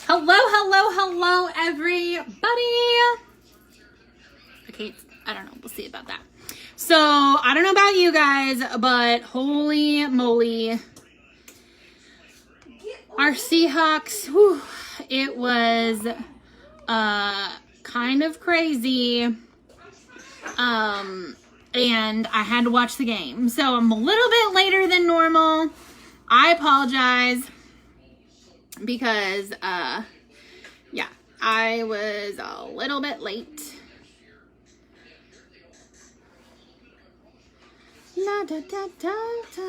Hello, hello, hello, everybody. I don't know. We'll see about that. So, I don't know about you guys, but holy moly. Our Seahawks, whew, it was kind of crazy. And I had to watch the game. So, I'm a little bit later than normal. I apologize. Because, yeah, I was a little bit late. La da da da da,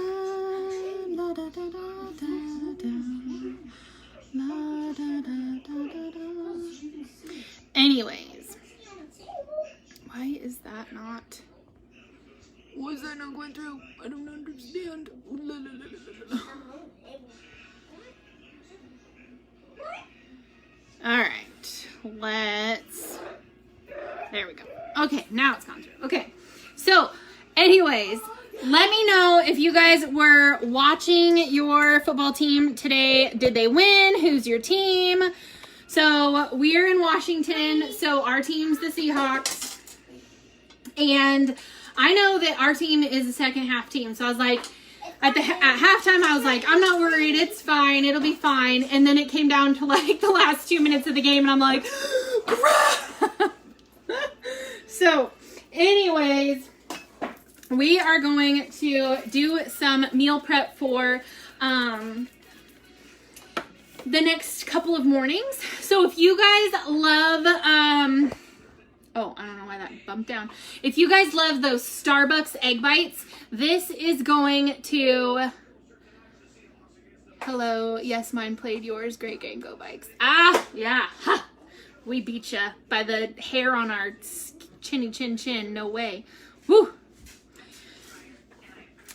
la da da da da da, la da da da da. Anyways, why is that not? Why is that not going through? I don't understand. La, la, la, la, la. All right, there we go. Okay, now it's gone through. Okay, so anyways, let me know if you guys were watching your football team today. Did they win? Who's your team? So we're in Washington, so our team's the Seahawks. And I know that our team is a second half team, so I was like, at halftime, I was like, I'm not worried. It's fine. It'll be fine. And then it came down to like the last 2 minutes of the game, and I'm like, crap. So, anyways, we are going to do some meal prep for the next couple of mornings. So, if you guys love, oh, I don't know why that bumped down. If you guys love those Starbucks egg bites, this is going to... Hello. Yes, mine played yours. Great game. Go Bikes. Ah, yeah. Ha. We beat ya by the hair on our chinny chin. No way. Woo.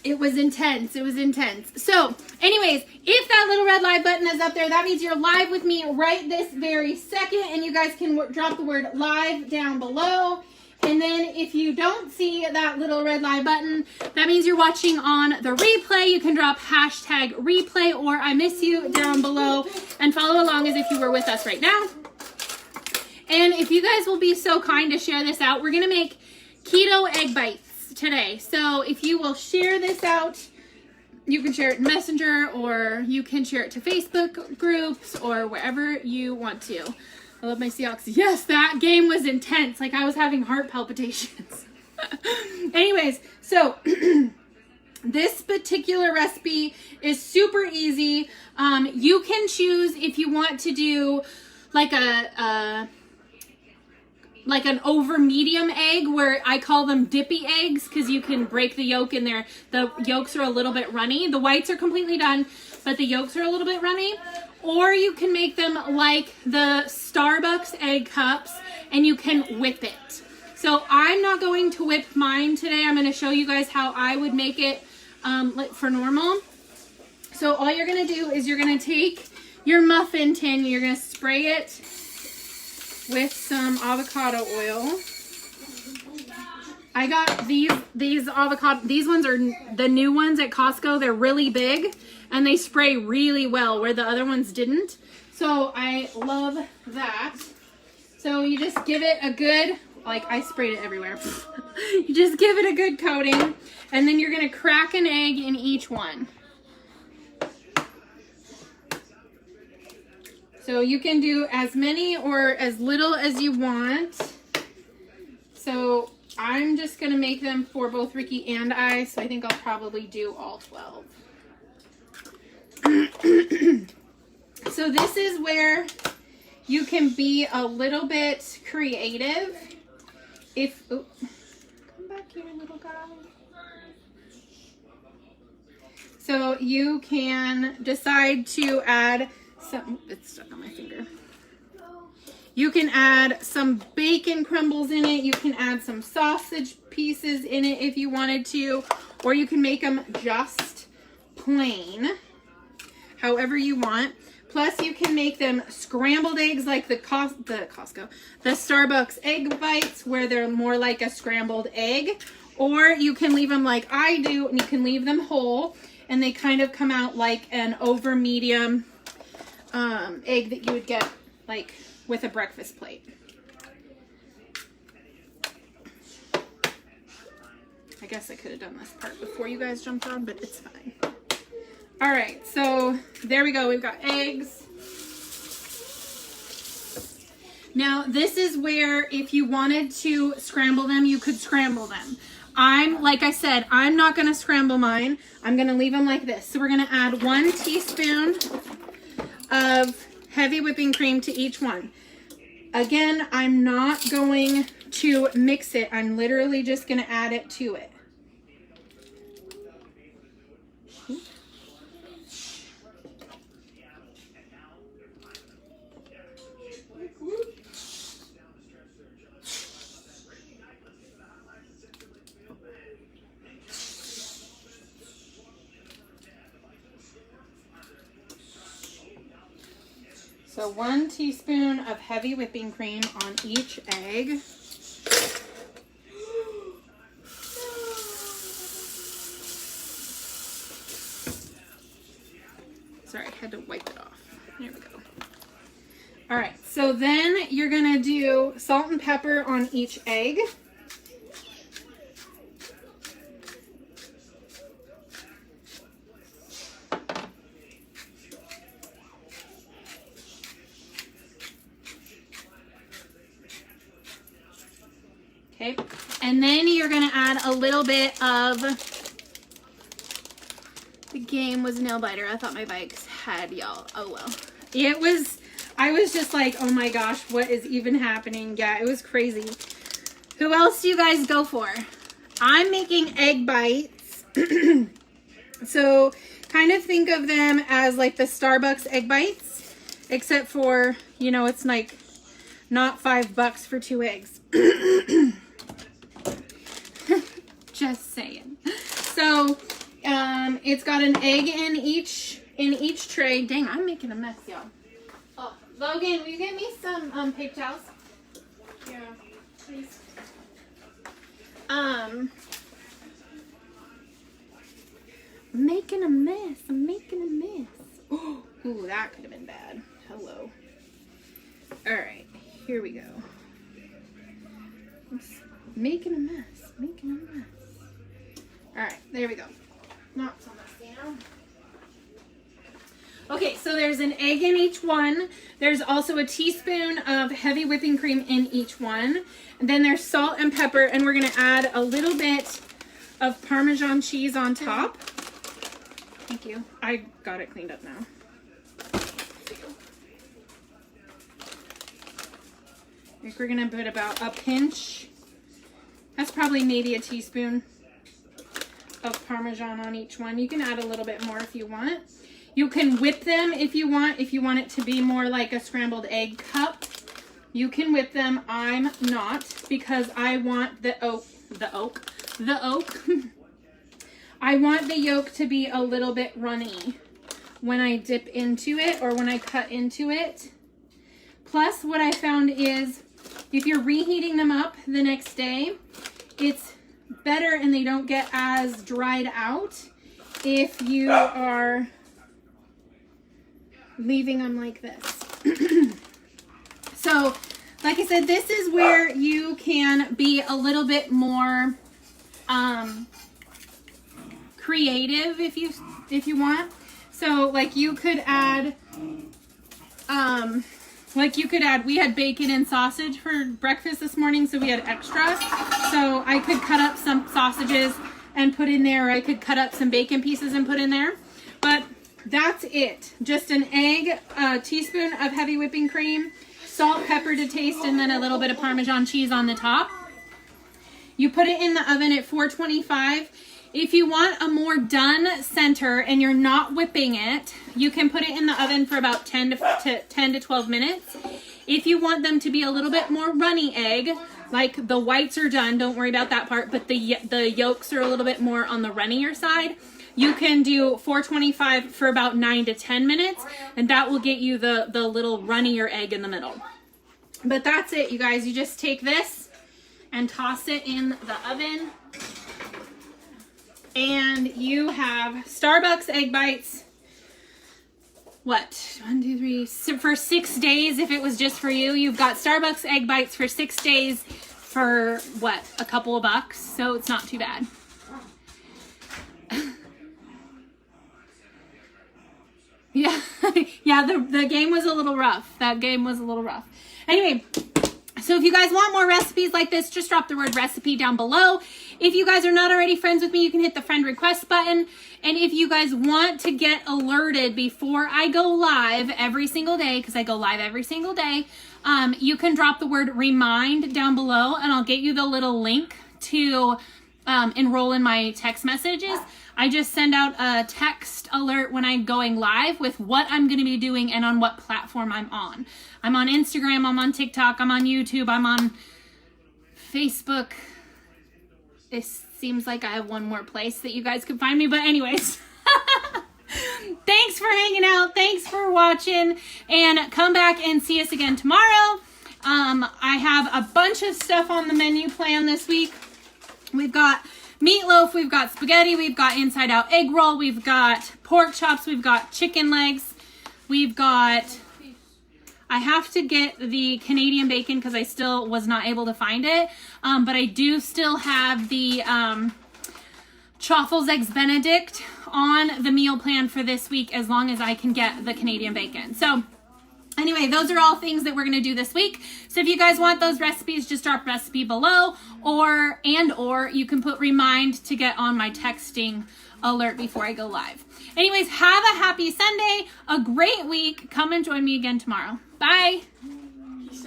It was intense. It was intense. So, anyways, if that little red live button is up there, that means you're live with me right this very second. And you guys can drop the word live down below. And then if you don't see that little red live button, that means you're watching on the replay. You can drop hashtag replay or I miss you down below and follow along as if you were with us right now. And if you guys will be so kind to share this out, we're going to make keto egg bites today. So if you will share this out, you can share it in Messenger or you can share it to Facebook groups or wherever you want to. I love my Seahawks. Yes, that game was intense. Like I was having heart palpitations. Anyways, so this particular recipe is super easy. You can choose if you want to do like an over medium egg, where I call them dippy eggs because you can break the yolk in there. The yolks are a little bit runny. The whites are completely done, but the yolks are a little bit runny. Or you can make them like the Starbucks egg cups and you can whip it. So I'm not going to whip mine today. I'm going to show you guys how I would make it for normal. So all you're going to do is you're going to take your muffin tin, you're going to spray it with some avocado oil. I got these avocado, these ones are the new ones at Costco. They're really big and they spray really well where the other ones didn't. So I love that. So you just give it a good, like I sprayed it everywhere. You just give it a good coating and then you're gonna crack an egg in each one. So you can do as many or as little as you want. So I'm just going to make them for both Ricky and I, so I think I'll probably do all 12. So this is where you can be a little bit creative. Come back here, little guy. So you can decide to add some, it's stuck on my finger. You can add some bacon crumbles in it. You can add some sausage pieces in it if you wanted to, or you can make them just plain, however you want. Plus you can make them scrambled eggs like the Starbucks egg bites where they're more like a scrambled egg, or you can leave them like I do and you can leave them whole and they kind of come out like an over medium egg that you would get like with a breakfast plate. I guess I could have done this part before you guys jumped on, but it's fine. All right, so there we go. We've got eggs. Now, this is where if you wanted to scramble them, you could scramble them. Like I said, I'm not going to scramble mine. I'm going to leave them like this. So we're going to add 1 teaspoon of heavy whipping cream to each one. Again, I'm not going to mix it. I'm literally just going to add it to it. So 1 teaspoon of heavy whipping cream on each egg. Sorry, I had to wipe it off. There we go. All right, so then you're gonna do salt and pepper on each egg. Okay, and then you're gonna add a little bit of, the game was nail biter. I thought my bikes had, y'all. Oh well. I was just like, oh my gosh, what is even happening? Yeah, it was crazy. Who else do you guys go for? I'm making egg bites. So kind of think of them as like the Starbucks egg bites, except for, you know, it's like not $5 for 2 eggs. Just saying. So it's got an egg in each tray. Dang, I'm making a mess, y'all. Oh, Logan, will you get me some paper towels? Yeah, please. I'm making a mess. I'm making a mess. Ooh, that could have been bad. Hello. All right, here we go. I'm making a mess. Making a mess. All right, there we go. Not so messy now. Okay, so there's an egg in each one. There's also a teaspoon of heavy whipping cream in each one. And then there's salt and pepper, and we're gonna add a little bit of Parmesan cheese on top. Thank you. I got it cleaned up now. I think we're gonna put about a pinch. That's probably maybe a teaspoon of Parmesan on each one. You can add a little bit more if you want. You can whip them if you want it to be more like a scrambled egg cup. You can whip them. I'm not, because I want the oak. I want the yolk to be a little bit runny when I dip into it or when I cut into it. Plus, what I found is if you're reheating them up the next day, it's better and they don't get as dried out if you are leaving them like this. So, like I said, this is where you can be a little bit more creative if you want. So, like you could add we had bacon and sausage for breakfast this morning, so we had extra. So I could cut up some sausages and put in there, or I could cut up some bacon pieces and put in there. But that's it. Just an egg, a teaspoon of heavy whipping cream, salt, pepper to taste, and then a little bit of Parmesan cheese on the top. You put it in the oven at 425. If you want a more done center and you're not whipping it, you can put it in the oven for about 10 to 12 minutes. If you want them to be a little bit more runny egg, like the whites are done, don't worry about that part, but the yolks are a little bit more on the runnier side, you can do 425 for about 9 to 10 minutes, and that will get you the little runnier egg in the middle. But that's it, you guys. You just take this and toss it in the oven, and you have Starbucks egg bites what, 1, 2, 3, for 6 days. If it was just for you, you've got Starbucks egg bites for 6 days for what, a couple of bucks. So it's not too bad. Yeah, yeah, the game was a little rough. That game was a little rough. Anyway, so if you guys want more recipes like this, just drop the word recipe down below. If you guys are not already friends with me, you can hit the friend request button. And if you guys want to get alerted before I go live every single day, because I go live every single day, you can drop the word remind down below, and I'll get you the little link to enroll in my text messages. I just send out a text alert when I'm going live with what I'm going to be doing and on what platform I'm on. I'm on Instagram, I'm on TikTok, I'm on YouTube, I'm on Facebook. It seems like I have one more place that you guys could find me, but anyways. Thanks for hanging out. Thanks for watching, and come back and see us again tomorrow. I have a bunch of stuff on the menu plan this week. We've got meatloaf, we've got spaghetti, we've got inside out egg roll, we've got pork chops, we've got chicken legs, we've got, I have to get the Canadian bacon because I still was not able to find it, but I do still have the Truffles Eggs Benedict on the meal plan for this week, as long as I can get the Canadian bacon. So anyway, those are all things that we're going to do this week. So if you guys want those recipes, just drop recipe below, or you can put remind to get on my texting alert before I go live. Anyways, have a happy Sunday, a great week. Come and join me again tomorrow. Bye.